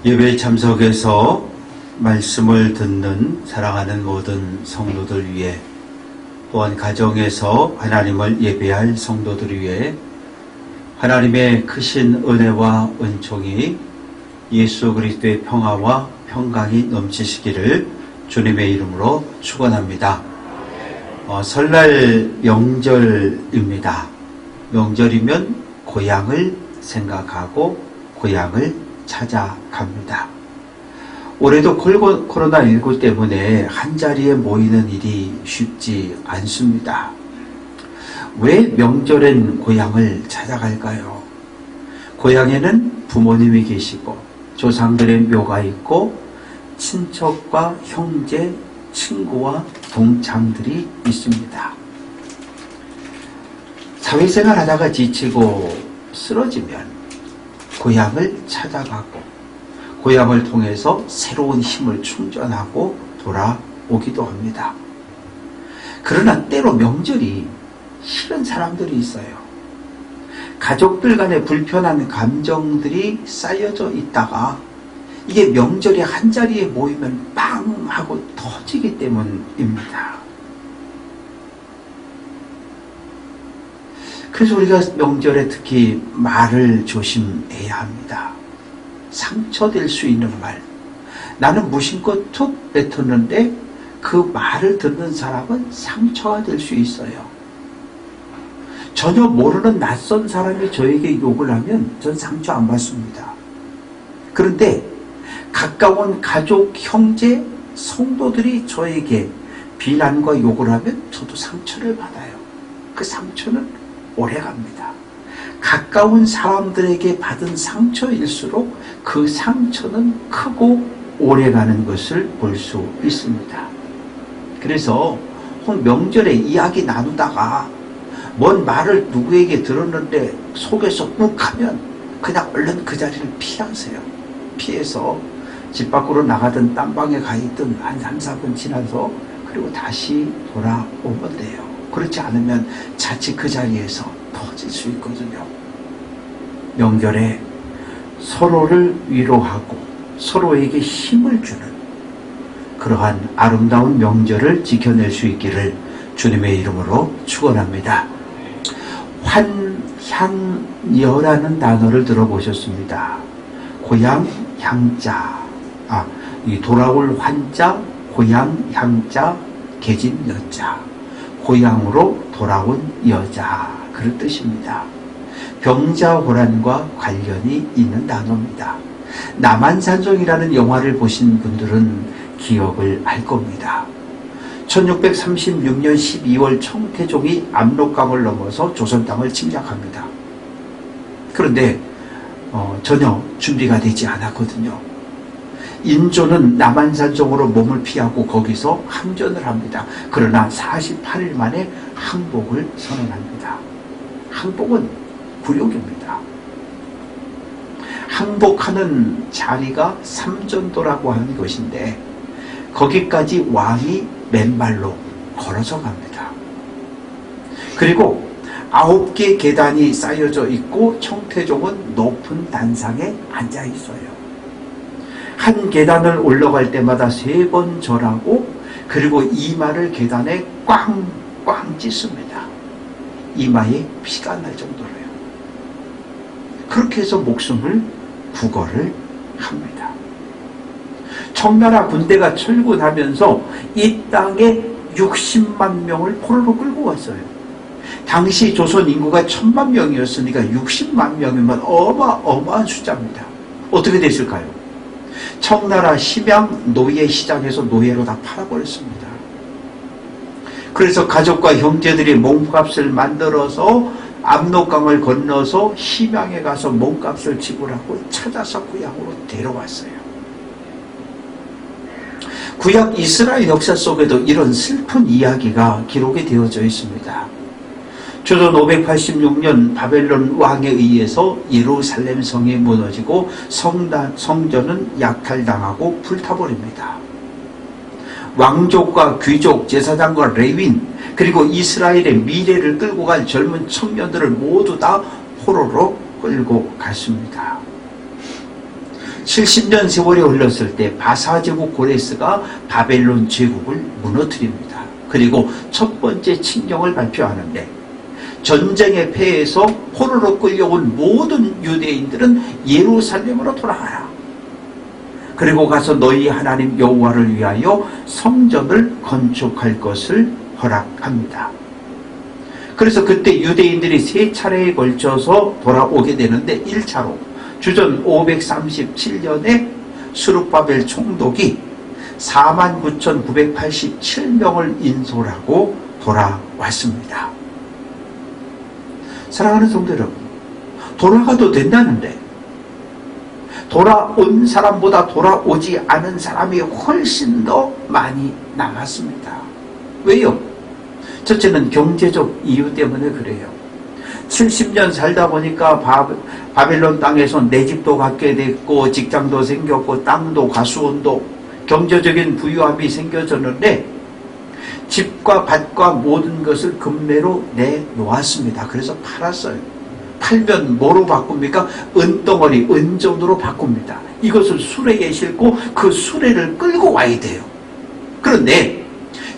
예배에 참석해서 말씀을 듣는 사랑하는 모든 성도들 위해, 또한 가정에서 하나님을 예배할 성도들 위해 하나님의 크신 은혜와 은총이 예수 그리스도의 평화와 평강이 넘치시기를 주님의 이름으로 축원합니다. 설날 명절입니다. 명절이면 고향을 생각하고 고향을 찾아갑니다. 올해도 코로나19 때문에 한자리에 모이는 일이 쉽지 않습니다. 왜 명절엔 고향을 찾아갈까요? 고향에는 부모님이 계시고 조상들의 묘가 있고 친척과 형제, 친구와 동창들이 있습니다. 사회생활 하다가 지치고 쓰러지면 고향을 찾아가고 고향을 통해서 새로운 힘을 충전하고 돌아오기도 합니다. 그러나 때로 명절이 싫은 사람들이 있어요. 가족들 간에 불편한 감정들이 쌓여져 있다가 이게 명절에 한자리에 모이면 빵 하고 터지기 때문입니다. 그래서 우리가 명절에 특히 말을 조심해야 합니다. 상처될 수 있는 말. 나는 무심코 툭 뱉었는데 그 말을 듣는 사람은 상처가 될 수 있어요. 전혀 모르는 낯선 사람이 저에게 욕을 하면 전 상처 안 받습니다. 그런데 가까운 가족, 형제, 성도들이 저에게 비난과 욕을 하면 저도 상처를 받아요. 그 상처는 오래갑니다. 가까운 사람들에게 받은 상처일수록 그 상처는 크고 오래가는 것을 볼 수 있습니다. 그래서 명절에 이야기 나누다가 뭔 말을 누구에게 들었는데 속에서 욱하면 그냥 얼른 그 자리를 피하세요. 피해서 집 밖으로 나가든 딴방에 가 있든 한 3-4분 지나서 그리고 다시 돌아오면 돼요. 그렇지 않으면 자칫 그 자리에서 터질 수 있거든요. 명절에 서로를 위로하고 서로에게 힘을 주는 그러한 아름다운 명절을 지켜낼 수 있기를 주님의 이름으로 축원합니다. 환향여라는 단어를 들어보셨습니다. 고향 향자, 이 돌아올 환자, 고향 향자, 계집 여자, 고향으로 돌아온 여자, 그런 뜻입니다. 병자호란과 관련이 있는 단어입니다. 남한산성이라는 영화를 보신 분들은 기억을 할 겁니다. 1636년 12월 청태종이 압록강을 넘어서 조선 땅을 침략합니다. 그런데 전혀 준비가 되지 않았거든요. 인조는 남한산성으로 몸을 피하고 거기서 항전을 합니다. 그러나 48일 만에 항복을 선언합니다. 항복은 굴욕입니다. 항복하는 자리가 삼전도라고 하는 것인데 거기까지 왕이 맨발로 걸어서 갑니다. 그리고 9개 계단이 쌓여져 있고 청태종은 높은 단상에 앉아 있어요. 한 계단을 올라갈 때마다 3번 절하고 그리고 이마를 계단에 꽝꽝 찢습니다. 이마에 피가 날 정도로요. 그렇게 해서 목숨을 구걸을 합니다. 청나라 군대가 철군하면서 이 땅에 60만 명을 포로로 끌고 왔어요. 당시 조선 인구가 1000만 명이었으니까 60만 명이면 어마어마한 숫자입니다. 어떻게 됐을까요? 청나라 심양 노예 시장에서 노예로 다 팔아버렸습니다. 그래서 가족과 형제들이 몸값을 만들어서 압록강을 건너서 심양에 가서 몸값을 지불하고 찾아서 구약으로 데려왔어요. 구약 이스라엘 역사 속에도 이런 슬픈 이야기가 기록이 되어져 있습니다. 주전 586년 바벨론 왕에 의해서 예루살렘 성이 무너지고 성전은 약탈당하고 불타버립니다. 왕족과 귀족, 제사장과 레위인, 그리고 이스라엘의 미래를 끌고 갈 젊은 청년들을 모두 다 포로로 끌고 갔습니다. 70년 세월이 흘렀을 때 바사 제국 고레스가 바벨론 제국을 무너뜨립니다. 그리고 첫 번째 칙령을 발표하는데 전쟁에 패해서 포로로 끌려온 모든 유대인들은 예루살렘으로 돌아가라. 그리고 가서 너희 하나님 여호와를 위하여 성전을 건축할 것을 허락합니다. 그래서 그때 유대인들이 세 차례에 걸쳐서 돌아오게 되는데 1차로 주전 537년에 수룹바벨 총독이 49,987명을 인솔하고 돌아왔습니다. 사랑하는 성도 여러분, 돌아가도 된다는데 돌아온 사람보다 돌아오지 않은 사람이 훨씬 더 많이 남았습니다. 왜요? 첫째는 경제적 이유 때문에 그래요. 70년 살다 보니까 바벨론 땅에서 내 집도 갖게 됐고 직장도 생겼고 땅도 가수원도 경제적인 부유함이 생겨졌는데 집과 밭과 모든 것을 금매로 내놓았습니다. 그래서 팔았어요. 팔면 뭐로 바꿉니까? 은덩어리, 은전으로 바꿉니다. 이것을 수레에 싣고 그 수레를 끌고 와야 돼요. 그런데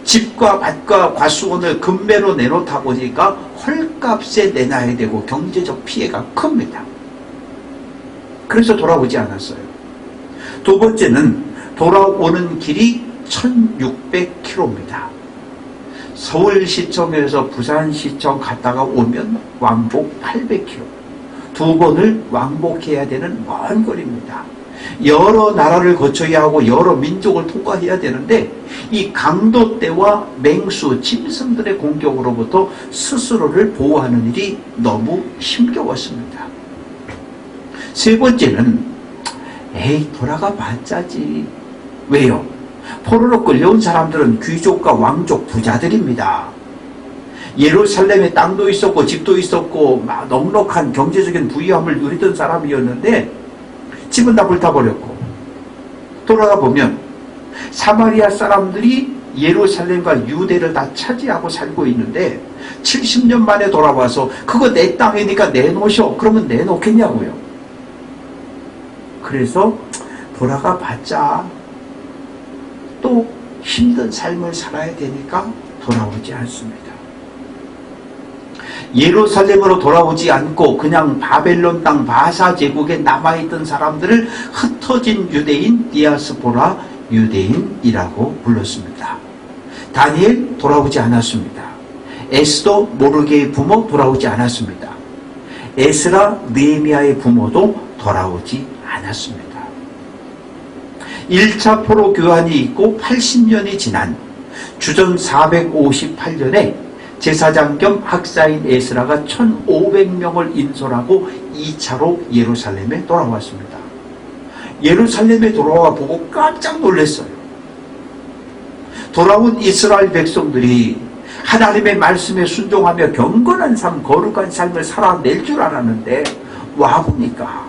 집과 밭과 과수원을 금매로 내놓다 보니까 헐값에 내놔야 되고 경제적 피해가 큽니다. 그래서 돌아오지 않았어요. 두 번째는 돌아오는 길이 1600km입니다. 서울시청에서 부산시청 갔다가 오면 왕복 800km. 두 번을 왕복해야 되는 먼 거리입니다. 여러 나라를 거쳐야 하고 여러 민족을 통과해야 되는데 이 강도떼와 맹수, 짐승들의 공격으로부터 스스로를 보호하는 일이 너무 힘겨웠습니다. 세 번째는 돌아가 봤자지. 왜요? 포로로 끌려온 사람들은 귀족과 왕족 부자들입니다. 예루살렘에 땅도 있었고 집도 있었고 막 넉넉한 경제적인 부유함을 누리던 사람이었는데 집은 다 불타버렸고 돌아가 보면 사마리아 사람들이 예루살렘과 유대를 다 차지하고 살고 있는데 70년 만에 돌아와서 그거 내 땅이니까 내놓으셔. 그러면 내놓겠냐고요. 그래서 돌아가 봤자 또 힘든 삶을 살아야 되니까 돌아오지 않습니다. 예루살렘으로 돌아오지 않고 그냥 바벨론 땅 바사 제국에 남아있던 사람들을 흩어진 유대인, 디아스포라 유대인이라고 불렀습니다. 다니엘 돌아오지 않았습니다. 에스더 모르게의 부모 돌아오지 않았습니다. 에스라 느헤미야의 부모도 돌아오지 않았습니다. 1차 포로 교환이 있고 80년이 지난 주전 458년에 제사장 겸 학사인 에스라가 1500명을 인솔하고 2차로 예루살렘에 돌아왔습니다. 예루살렘에 돌아와 보고 깜짝 놀랐어요. 돌아온 이스라엘 백성들이 하나님의 말씀에 순종하며 경건한 삶, 거룩한 삶을 살아낼 줄 알았는데 와보니까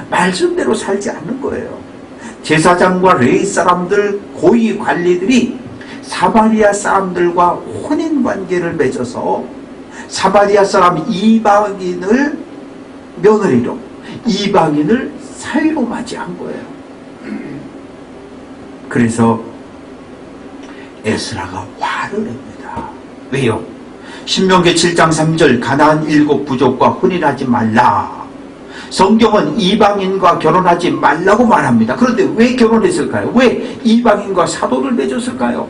말씀대로 살지 않는 거예요. 제사장과 레위 사람들, 고위 관리들이 사마리아 사람들과 혼인관계를 맺어서 사마리아 사람 이방인을 며느리로, 이방인을 사위로 맞이한 거예요. 그래서 에스라가 화를 냅니다. 왜요? 신명기 7장 3절 가나안 7 부족과 혼인하지 말라. 성경은 이방인과 결혼하지 말라고 말합니다. 그런데 왜 결혼했을까요? 왜 이방인과 사도를 맺었을까요?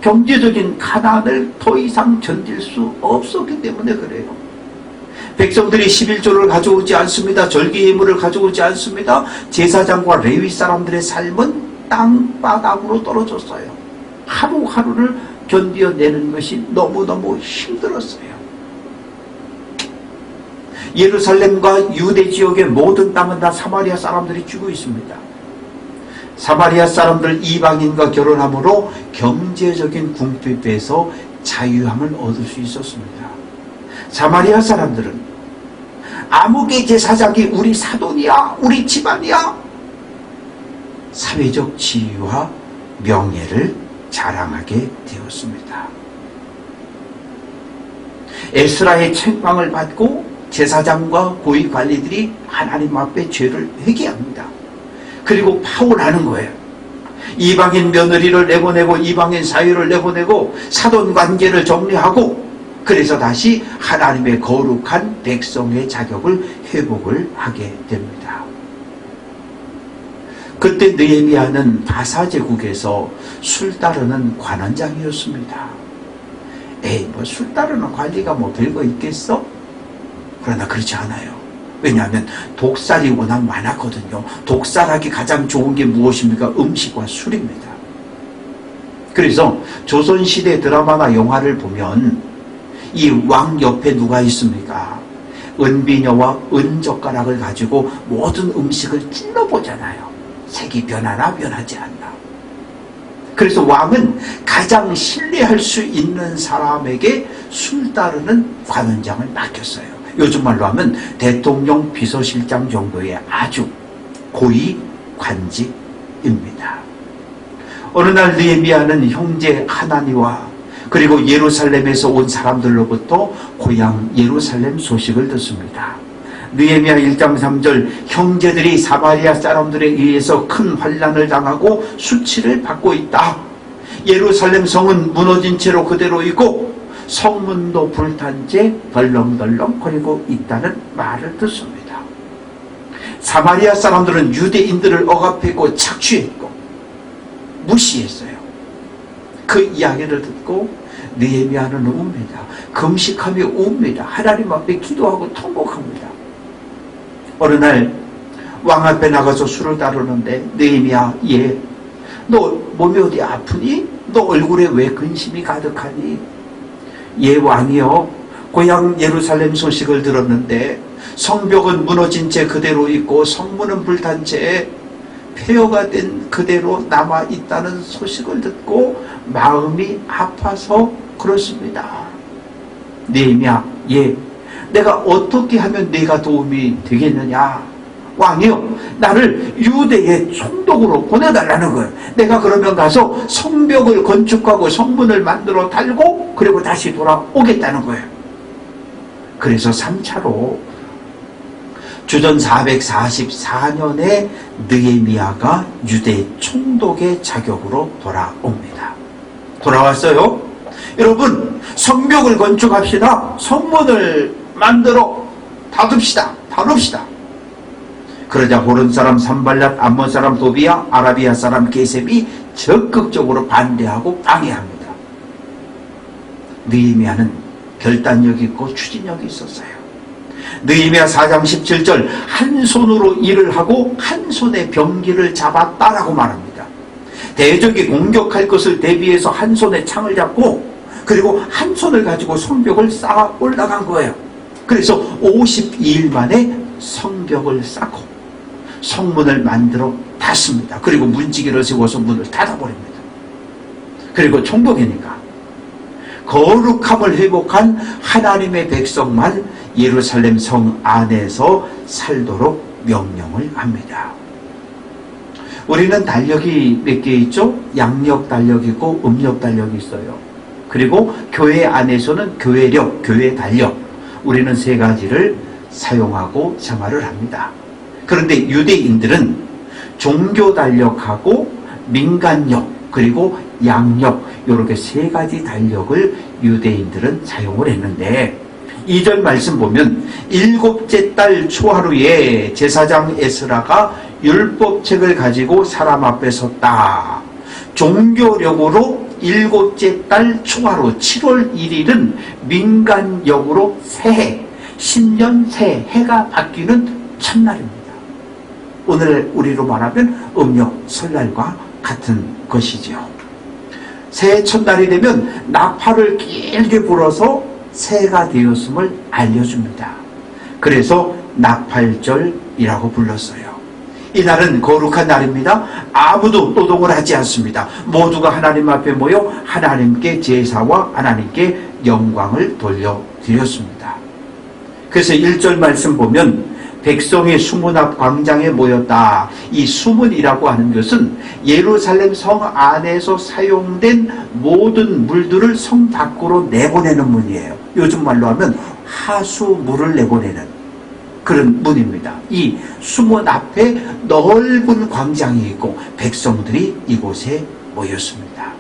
경제적인 가난을 더 이상 견딜 수 없었기 때문에 그래요. 백성들이 11조를 가져오지 않습니다. 절기 예물을 가져오지 않습니다. 제사장과 레위 사람들의 삶은 땅바닥으로 떨어졌어요. 하루하루를 견뎌내는 것이 너무너무 힘들었어요. 예루살렘과 유대 지역의 모든 땅은 다 사마리아 사람들이 쥐고 있습니다. 사마리아 사람들 이방인과 결혼함으로 경제적인 궁핍에서 자유함을 얻을 수 있었습니다. 사마리아 사람들은 아무개 제사장이 우리 사돈이야, 우리 집안이야, 사회적 지위와 명예를 자랑하게 되었습니다. 에스라의 책망을 받고 제사장과 고위 관리들이 하나님 앞에 죄를 회개합니다. 그리고 파혼하는 거예요. 이방인 며느리를 내보내고 이방인 사위를 내보내고 사돈 관계를 정리하고, 그래서 다시 하나님의 거룩한 백성의 자격을 회복을 하게 됩니다. 그때 느헤미야는 바사제국에서 술 따르는 관원장이었습니다. 에이, 뭐 술 따르는 관리가 뭐 별거 있겠어? 그러나 그렇지 않아요. 왜냐하면 독살이 워낙 많았거든요. 독살하기 가장 좋은 게 무엇입니까? 음식과 술입니다. 그래서 조선시대 드라마나 영화를 보면 이 왕 옆에 누가 있습니까? 은비녀와 은젓가락을 가지고 모든 음식을 찔러보잖아요. 색이 변하나 변하지 않나. 그래서 왕은 가장 신뢰할 수 있는 사람에게 술 따르는 관원장을 맡겼어요. 요즘 말로 하면 대통령 비서실장 정도의 아주 고위 관직입니다. 어느 날 느헤미야는 형제 하나니와 그리고 예루살렘에서 온 사람들로부터 고향 예루살렘 소식을 듣습니다. 느헤미야 1장 3절, 형제들이 사마리아 사람들에 의해서 큰 환난을 당하고 수치를 받고 있다. 예루살렘 성은 무너진 채로 그대로 있고 성문도 불탄 채 덜렁덜렁 거리고 있다는 말을 듣습니다. 사마리아 사람들은 유대인들을 억압했고 착취했고 무시했어요. 그 이야기를 듣고 느헤미야는 웁니다. 금식하며 웁니다. 하나님 앞에 기도하고 통곡합니다. 어느 날 왕 앞에 나가서 술을 따르는데, 느헤미야, 예, 너 몸이 어디 아프니? 너 얼굴에 왜 근심이 가득하니? 예, 왕이요, 고향 예루살렘 소식을 들었는데 성벽은 무너진 채 그대로 있고 성문은 불탄 채 폐허가 된 그대로 남아있다는 소식을 듣고 마음이 아파서 그렇습니다. 느헤미야, 예, 내가 어떻게 하면 네가 도움이 되겠느냐? 왕이요, 나를 유대의 총독으로 보내달라는 거예요. 내가 그러면 가서 성벽을 건축하고 성문을 만들어 달고 그리고 다시 돌아오겠다는 거예요. 그래서 3차로 주전 444년에 느헤미야가 유대 총독의 자격으로 돌아옵니다. 돌아왔어요. 여러분, 성벽을 건축합시다. 성문을 만들어 다룹시다. 그러자 호른 사람 산발랏, 암몬 사람 도비야, 아라비아 사람 게셈이 적극적으로 반대하고 방해합니다. 느헤미야는 결단력 있고 추진력이 있었어요. 느헤미야 4장 17절, 한 손으로 일을 하고 한 손에 병기를 잡았다라고 말합니다. 대적이 공격할 것을 대비해서 한 손에 창을 잡고 그리고 한 손을 가지고 성벽을 쌓아 올라간 거예요. 그래서 52일 만에 성벽을 쌓고 성문을 만들어 닫습니다. 그리고 문지기를 세워서 문을 닫아버립니다. 그리고 총독이니까 거룩함을 회복한 하나님의 백성만 예루살렘 성 안에서 살도록 명령을 합니다. 우리는 달력이 몇 개 있죠? 양력 달력이 있고 음력 달력이 있어요. 그리고 교회 안에서는 교회력, 교회 달력, 우리는 세 가지를 사용하고 생활을 합니다. 그런데 유대인들은 종교 달력하고 민간력 그리고 양력, 이렇게 세 가지 달력을 유대인들은 사용을 했는데, 2절 말씀 보면 7째 달 초하루에 제사장 에스라가 율법책을 가지고 사람 앞에 섰다. 종교력으로 7째 달 초하루 7월 1일은 민간력으로 새해, 신년 새해, 해가 바뀌는 첫날입니다. 오늘 우리로 말하면 음력 설날과 같은 것이죠. 새해 첫날이 되면 나팔을 길게 불어서 새해가 되었음을 알려줍니다. 그래서 나팔절이라고 불렀어요. 이날은 거룩한 날입니다. 아무도 노동을 하지 않습니다. 모두가 하나님 앞에 모여 하나님께 제사와 하나님께 영광을 돌려드렸습니다. 그래서 1절 말씀 보면 백성이 수문 앞 광장에 모였다. 이 수문이라고 하는 것은 예루살렘 성 안에서 사용된 모든 물들을 성 밖으로 내보내는 문이에요. 요즘 말로 하면 하수물을 내보내는 그런 문입니다. 이 수문 앞에 넓은 광장이 있고 백성들이 이곳에 모였습니다.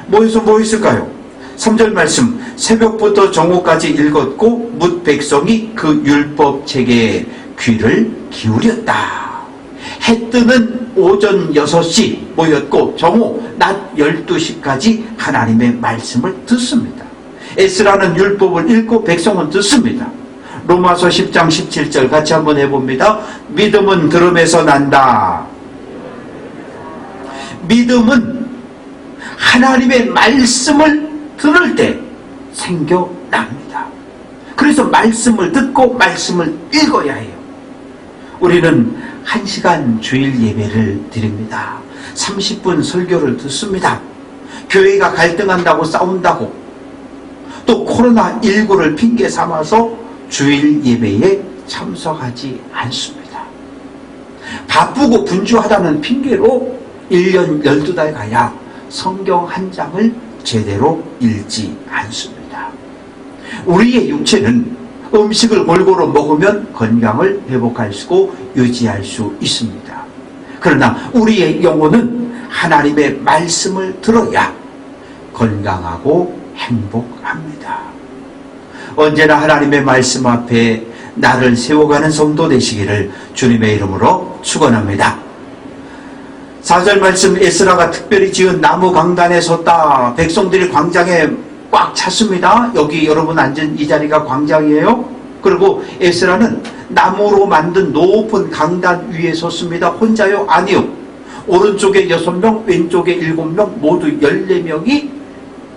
모여서 뭐 했을까요? 3절 말씀, 새벽부터 정오까지 읽었고 뭇 백성이 그 율법 책에 귀를 기울였다. 해 뜨는 오전 6시 모였고 정오 낮 12시까지 하나님의 말씀을 듣습니다. 에스라는 율법을 읽고 백성은 듣습니다. 로마서 10장 17절 같이 한번 해봅니다. 믿음은 들음에서 난다. 믿음은 하나님의 말씀을 들을 때 생겨납니다. 그래서 말씀을 듣고 말씀을 읽어야 해요. 우리는 1시간 주일 예배를 드립니다. 30분 설교를 듣습니다. 교회가 갈등한다고 싸운다고 또 코로나19를 핑계 삼아서 주일 예배에 참석하지 않습니다. 바쁘고 분주하다는 핑계로 1년 12달 가야 성경 한 장을 제대로 읽지 않습니다. 우리의 육체는 음식을 골고루 먹으면 건강을 회복할 수 유지할 수 있습니다. 그러나 우리의 영혼은 하나님의 말씀을 들어야 건강하고 행복합니다. 언제나 하나님의 말씀 앞에 나를 세워가는 성도 되시기를 주님의 이름으로 축원합니다. 4절 말씀, 에스라가 특별히 지은 나무 강단에 섰다. 백성들이 광장에 꽉 찼습니다. 여기 여러분 앉은 이 자리가 광장이에요. 그리고 에스라는 나무로 만든 높은 강단 위에 섰습니다. 혼자요? 아니요. 오른쪽에 6명, 왼쪽에 7명, 모두 14명이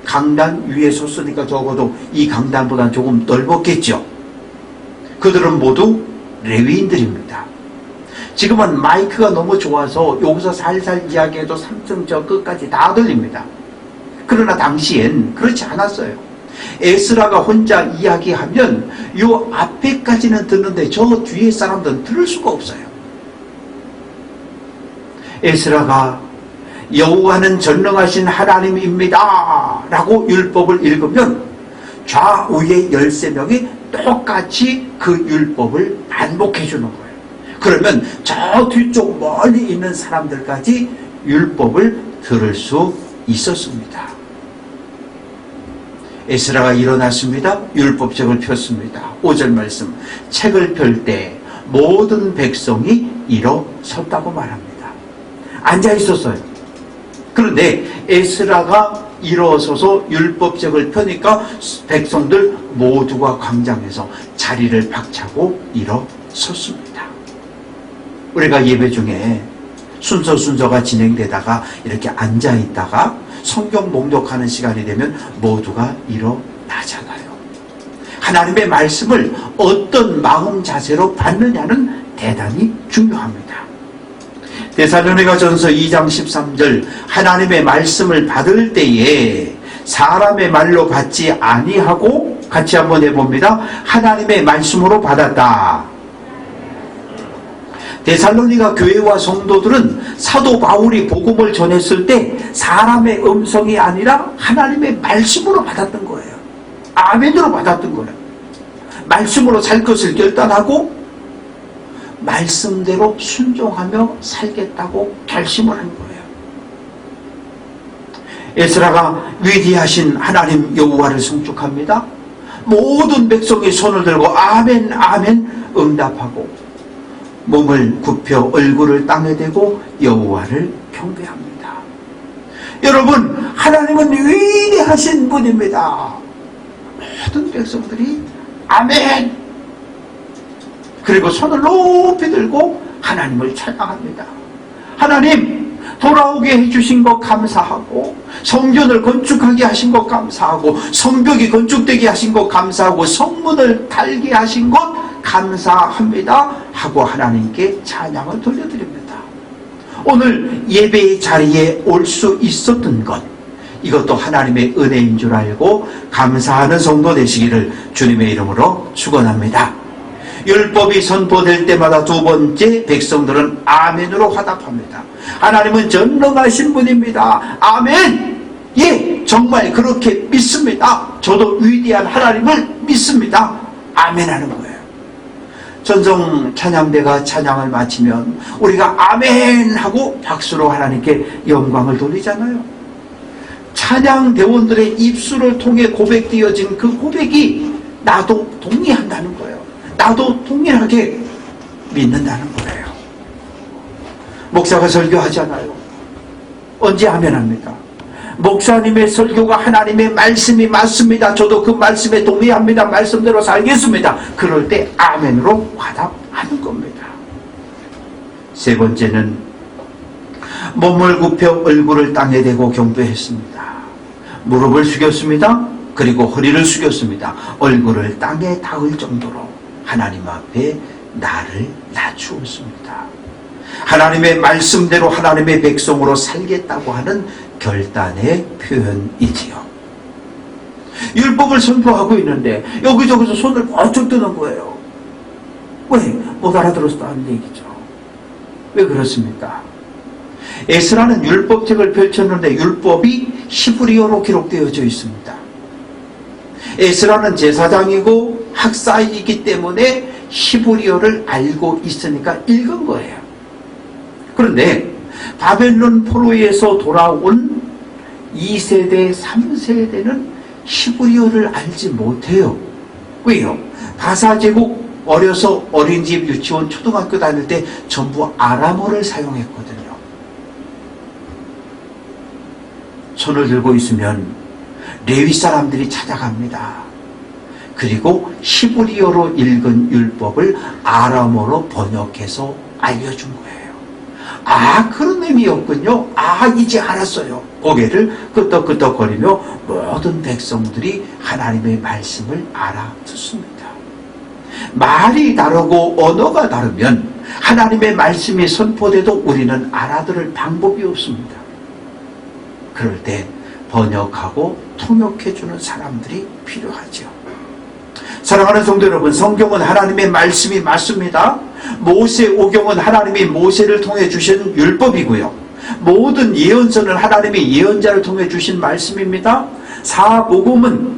강단 위에 섰으니까 적어도 이 강단보다는 조금 넓었겠죠. 그들은 모두 레위인들입니다. 지금은 마이크가 너무 좋아서 여기서 살살 이야기해도 3층 저 끝까지 다 들립니다. 그러나 당시엔 그렇지 않았어요. 에스라가 혼자 이야기하면 요 앞에까지는 듣는데 저 뒤에 사람들은 들을 수가 없어요. 에스라가 여호와는 전능하신 하나님입니다 라고 율법을 읽으면 좌우의 13명이 똑같이 그 율법을 반복해 주는 거예요. 그러면 저 뒤쪽 멀리 있는 사람들까지 율법을 들을 수 있었습니다. 에스라가 일어났습니다. 율법책을 폈습니다. 5절 말씀, 책을 펼 때 모든 백성이 일어섰다고 말합니다. 앉아 있었어요. 그런데 에스라가 일어서서 율법책을 펴니까 백성들 모두가 광장에서 자리를 박차고 일어섰습니다. 우리가 예배 중에 순서가 진행되다가 이렇게 앉아 있다가 성경 봉독하는 시간이 되면 모두가 일어나잖아요. 하나님의 말씀을 어떤 마음 자세로 받느냐는 대단히 중요합니다. 데살로니가전서 2장 13절, 하나님의 말씀을 받을 때에 사람의 말로 받지 아니하고, 같이 한번 해봅니다. 하나님의 말씀으로 받았다. 데살로니가 교회와 성도들은 사도 바울이 복음을 전했을 때 사람의 음성이 아니라 하나님의 말씀으로 받았던 거예요. 아멘으로 받았던 거예요. 말씀으로 살 것을 결단하고 말씀대로 순종하며 살겠다고 결심을 한 거예요. 에스라가 위대하신 하나님 여호와를 송축합니다. 모든 백성이 손을 들고 아멘 아멘 응답하고 몸을 굽혀 얼굴을 땅에 대고 여호와를 경배합니다. 여러분, 하나님은 위대하신 분입니다. 모든 백성들이 아멘, 그리고 손을 높이 들고 하나님을 찬양합니다. 하나님, 돌아오게 해주신 것 감사하고, 성전을 건축하게 하신 것 감사하고, 성벽이 건축되게 하신 것 감사하고, 성문을 달게 하신 것 감사합니다 하고 하나님께 찬양을 돌려드립니다. 오늘 예배의 자리에 올 수 있었던 것, 이것도 하나님의 은혜인 줄 알고 감사하는 성도 되시기를 주님의 이름으로 축원합니다. 율법이 선포될 때마다 두 번째 백성들은 아멘으로 화답합니다. 하나님은 전능하신 분입니다. 아멘! 예, 정말 그렇게 믿습니다. 저도 위대한 하나님을 믿습니다. 아멘 하는 거예요. 전성 찬양대가 찬양을 마치면 우리가 아멘 하고 박수로 하나님께 영광을 돌리잖아요. 찬양대원들의 입술을 통해 고백되어진 그 고백이 나도 동의한다는 거예요. 나도 동일하게 믿는다는 거예요. 목사가 설교하잖아요. 언제 아멘 합니까? 목사님의 설교가 하나님의 말씀이 맞습니다. 저도 그 말씀에 동의합니다. 말씀대로 살겠습니다. 그럴 때 아멘으로 화답하는 겁니다. 세 번째는 몸을 굽혀 얼굴을 땅에 대고 경배했습니다. 무릎을 숙였습니다. 그리고 허리를 숙였습니다. 얼굴을 땅에 닿을 정도로 하나님 앞에 나를 낮추었습니다. 하나님의 말씀대로 하나님의 백성으로 살겠다고 하는 결단의 표현이지요. 율법을 선포하고 있는데 여기저기서 손을 번쩍 드는 거예요. 왜? 못 알아들었다는 얘기죠. 왜 그렇습니까? 에스라는 율법책을 펼쳤는데 율법이 히브리어로 기록되어져 있습니다. 에스라는 제사장이고 학사이기 때문에 히브리어를 알고 있으니까 읽은 거예요. 그런데 바벨론 포로에서 돌아온 2세대, 3세대는 히브리어를 알지 못해요. 왜요? 바사제국 어려서 어린이집, 유치원, 초등학교 다닐 때 전부 아람어를 사용했거든요. 손을 들고 있으면 레위 사람들이 찾아갑니다. 그리고 히브리어로 읽은 율법을 아람어로 번역해서 알려준 거예요. 아, 그런 의미였군요. 아, 이제 알았어요. 고개를 끄덕끄덕거리며 모든 백성들이 하나님의 말씀을 알아듣습니다. 말이 다르고 언어가 다르면 하나님의 말씀이 선포돼도 우리는 알아들을 방법이 없습니다. 그럴 때 번역하고 통역해주는 사람들이 필요하죠. 사랑하는 성도 여러분, 성경은 하나님의 말씀이 맞습니다. 모세오경은 하나님이 모세를 통해 주신 율법이고요. 모든 예언서는 하나님의 예언자를 통해 주신 말씀입니다. 사복음은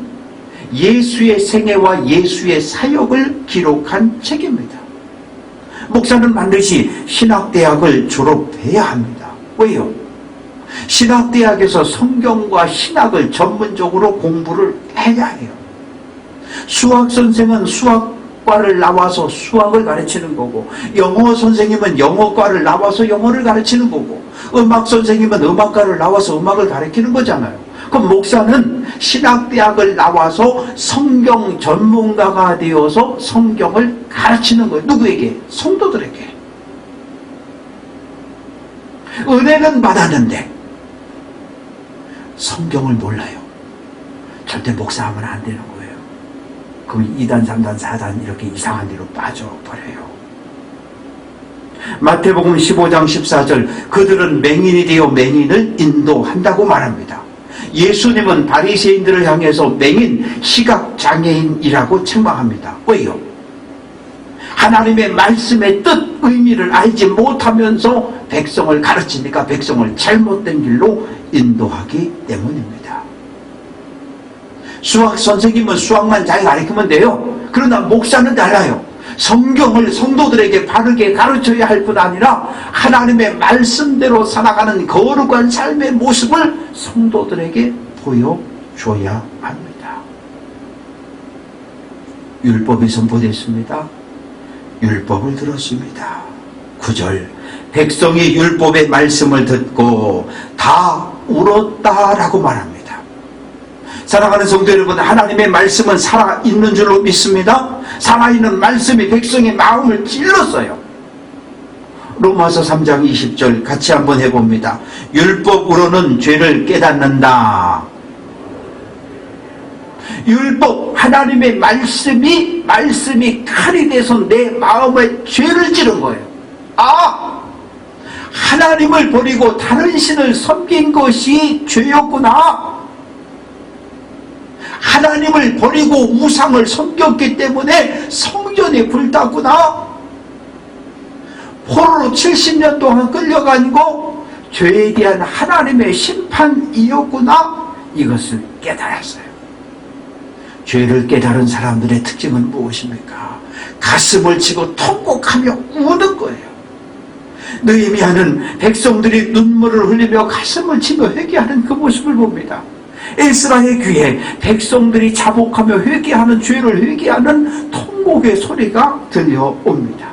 예수의 생애와 예수의 사역을 기록한 책입니다. 목사는 반드시 신학대학을 졸업해야 합니다. 왜요? 신학대학에서 성경과 신학을 전문적으로 공부를 해야 해요. 수학선생은 수학과를 나와서 수학을 가르치는 거고, 영어 선생님은 영어과를 나와서 영어를 가르치는 거고, 음악 선생님은 음악과를 나와서 음악을 가르치는 거잖아요. 그럼 목사는 신학대학을 나와서 성경 전문가가 되어서 성경을 가르치는 거예요. 누구에게? 성도들에게. 은혜는 받았는데 성경을 몰라요. 절대 목사하면 안 되는 거예요. 그럼 2단, 3단, 4단 이렇게 이상한 데로 빠져버려요. 마태복음 15장 14절, 그들은 맹인이 되어 맹인을 인도한다고 말합니다. 예수님은 바리새인들을 향해서 맹인, 시각장애인이라고 책망합니다. 왜요? 하나님의 말씀의 뜻, 의미를 알지 못하면서 백성을 가르치니까 백성을 잘못된 길로 인도하기 때문입니다. 수학 선생님은 수학만 잘 가르치면 돼요. 그러나 목사는 달라요. 성경을 성도들에게 바르게 가르쳐야 할 뿐 아니라 하나님의 말씀대로 살아가는 거룩한 삶의 모습을 성도들에게 보여줘야 합니다. 율법이 선포됐습니다. 율법을 들었습니다. 9절, 백성이 율법의 말씀을 듣고 다 울었다라고 말합니다. 사랑하는 성도 여러분, 하나님의 말씀은 살아있는 줄로 믿습니다. 살아있는 말씀이 백성의 마음을 찔렀어요. 로마서 3장 20절 같이 한번 해봅니다. 율법으로는 죄를 깨닫는다. 율법, 하나님의 말씀이 칼이 돼서 내 마음에 죄를 찌른 거예요. 아! 하나님을 버리고 다른 신을 섬긴 것이 죄였구나. 하나님을 버리고 우상을 섬겼기 때문에 성전이 불탔구나. 포로로 70년 동안 끌려가지고 죄에 대한 하나님의 심판이었구나. 이것을 깨달았어요. 죄를 깨달은 사람들의 특징은 무엇입니까? 가슴을 치고 통곡하며 우는 거예요. 느헤미야는 백성들이 눈물을 흘리며 가슴을 치며 회개하는 그 모습을 봅니다. 에스라의 귀에 백성들이 자복하며 회개하는, 죄를 회개하는 통곡의 소리가 들려옵니다.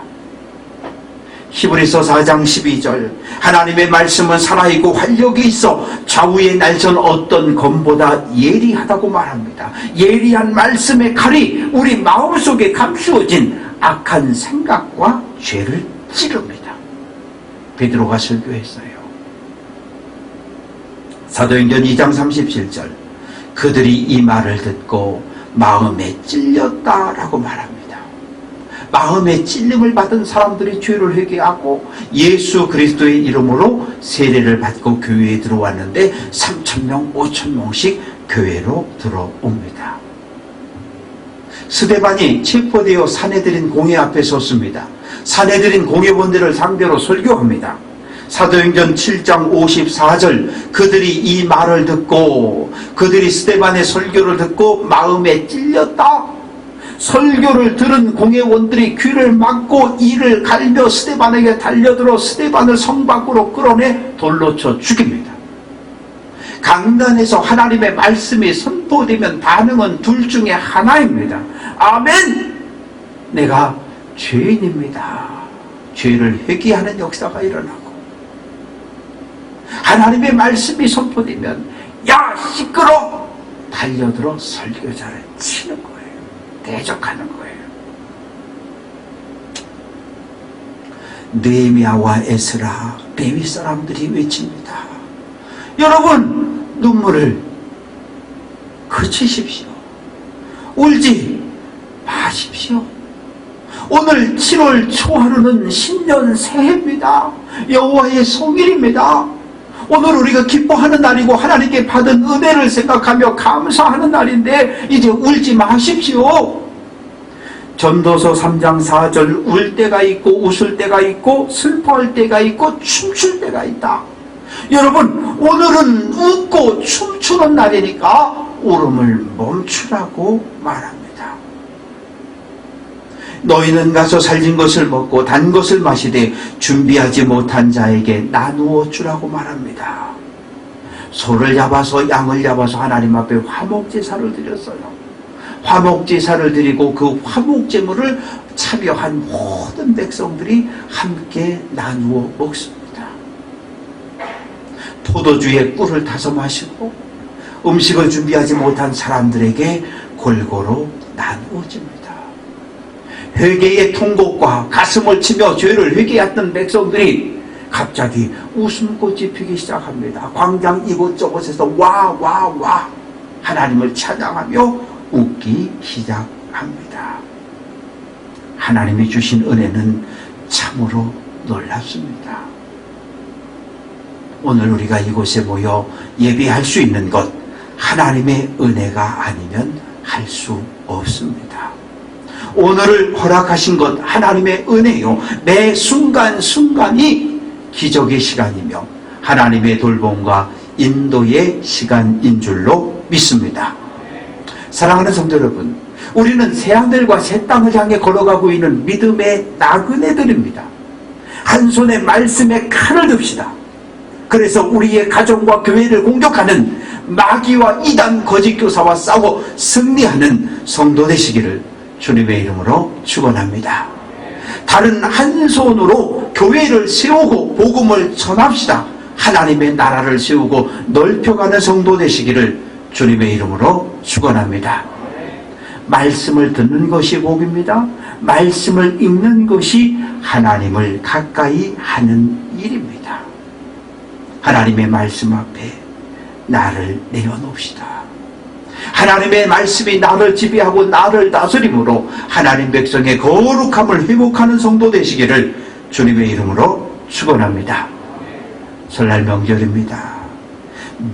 히브리서 4장 12절, 하나님의 말씀은 살아있고 활력이 있어 좌우에 날선 어떤 검보다 예리하다고 말합니다. 예리한 말씀의 칼이 우리 마음속에 감추어진 악한 생각과 죄를 찌릅니다. 베드로가 설교했어요. 사도행전 2장 37절, 그들이 이 말을 듣고 마음에 찔렸다라고 말합니다. 마음에 찔림을 받은 사람들이 죄를 회개하고 예수 그리스도의 이름으로 세례를 받고 교회에 들어왔는데 3,000명, 5,000명씩 교회로 들어옵니다. 스데반이 체포되어 사내들인 공회 앞에 섰습니다. 사내들인 공회원들을 상대로 설교합니다. 사도행전 7장 54절, 그들이 이 말을 듣고, 그들이 스데반의 설교를 듣고 마음에 찔렸다. 설교를 들은 공회원들이 귀를 막고 이를 갈며 스데반에게 달려들어 스데반을 성 밖으로 끌어내 돌로 쳐 죽입니다. 강단에서 하나님의 말씀이 선포되면 반응은 둘 중에 하나입니다. 아멘! 내가 죄인입니다. 죄를 회개하는 역사가 일어나고, 하나님의 말씀이 선포되면 야 시끄러! 달려들어 설교자를 치는 거예요. 대적하는 거예요. 느헤미야와 에스라, 레위 사람들이 외칩니다. 여러분, 눈물을 그치십시오. 울지 마십시오. 오늘 7월 초하루는 신년 새해입니다. 여호와의 성일입니다. 오늘 우리가 기뻐하는 날이고 하나님께 받은 은혜를 생각하며 감사하는 날인데 이제 울지 마십시오. 전도서 3장 4절, 울 때가 있고 웃을 때가 있고 슬퍼할 때가 있고 춤출 때가 있다. 여러분, 오늘은 웃고 춤추는 날이니까 울음을 멈추라고 말합니다. 너희는 가서 살진 것을 먹고 단 것을 마시되 준비하지 못한 자에게 나누어 주라고 말합니다. 소를 잡아서 양을 잡아서 하나님 앞에 화목제사를 드렸어요. 화목제사를 드리고 그 화목제물을 참여한 모든 백성들이 함께 나누어 먹습니다. 포도주에 꿀을 타서 마시고 음식을 준비하지 못한 사람들에게 골고루 나누어집니다. 회개의 통곡과 가슴을 치며 죄를 회개했던 백성들이 갑자기 웃음꽃이 피기 시작합니다. 광장 이곳저곳에서 와 하나님을 찬양하며 웃기 시작합니다. 하나님이 주신 은혜는 참으로 놀랍습니다. 오늘 우리가 이곳에 모여 예배할 수 있는 것, 하나님의 은혜가 아니면 할 수 없습니다. 오늘을 허락하신 것 하나님의 은혜요. 매 순간순간이 기적의 시간이며 하나님의 돌봄과 인도의 시간인 줄로 믿습니다. 사랑하는 성도 여러분, 우리는 새하늘과 새 땅을 향해 걸어가고 있는 믿음의 나그네들입니다. 한 손에 말씀의 칼을 듭시다. 그래서 우리의 가정과 교회를 공격하는 마귀와 이단 거짓 교사와 싸워 승리하는 성도 되시기를 주님의 이름으로 축원합니다. 다른 한 손으로 교회를 세우고 복음을 전합시다. 하나님의 나라를 세우고 넓혀가는 성도 되시기를 주님의 이름으로 축원합니다. 말씀을 듣는 것이 복입니다. 말씀을 읽는 것이 하나님을 가까이 하는 일입니다. 하나님의 말씀 앞에 나를 내어놓읍시다. 하나님의 말씀이 나를 지배하고 나를 다스림으로 하나님 백성의 거룩함을 회복하는 성도 되시기를 주님의 이름으로 축원합니다. 설날 명절입니다.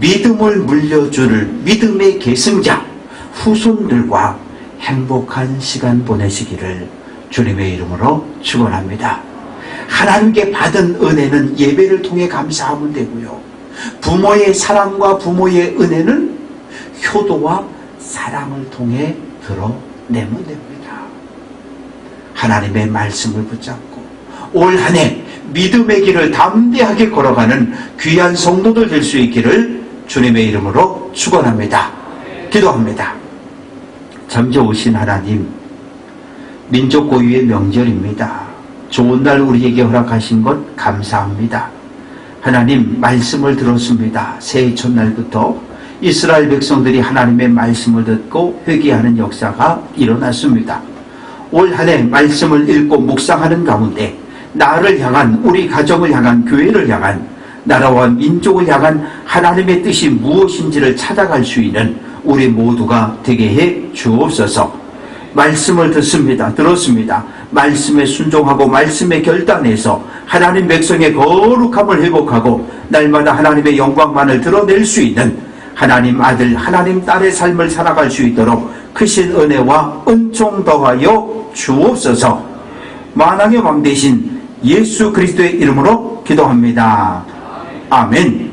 믿음을 물려줄 믿음의 계승자 후손들과 행복한 시간 보내시기를 주님의 이름으로 축원합니다. 하나님께 받은 은혜는 예배를 통해 감사하면 되고요. 부모의 사랑과 부모의 은혜는 효도와 사랑을 통해 드러내면 됩니다. 하나님의 말씀을 붙잡고 올 한 해 믿음의 길을 담대하게 걸어가는 귀한 성도들 될 수 있기를 주님의 이름으로 축원합니다. 기도합니다. 잠재우신 하나님, 민족 고유의 명절입니다. 좋은 날 우리에게 허락하신 것 감사합니다. 하나님, 말씀을 들었습니다. 새해 첫날부터 이스라엘 백성들이 하나님의 말씀을 듣고 회개하는 역사가 일어났습니다. 올 한 해 말씀을 읽고 묵상하는 가운데 나를 향한, 우리 가정을 향한, 교회를 향한, 나라와 민족을 향한 하나님의 뜻이 무엇인지를 찾아갈 수 있는 우리 모두가 되게 해 주옵소서. 말씀을 들었습니다. 말씀에 순종하고 말씀에 결단해서 하나님 백성의 거룩함을 회복하고 날마다 하나님의 영광만을 드러낼 수 있는 하나님 아들, 하나님 딸의 삶을 살아갈 수 있도록 크신 은혜와 은총 더하여 주옵소서. 만왕의 왕 되신 예수 그리스도의 이름으로 기도합니다. 아멘.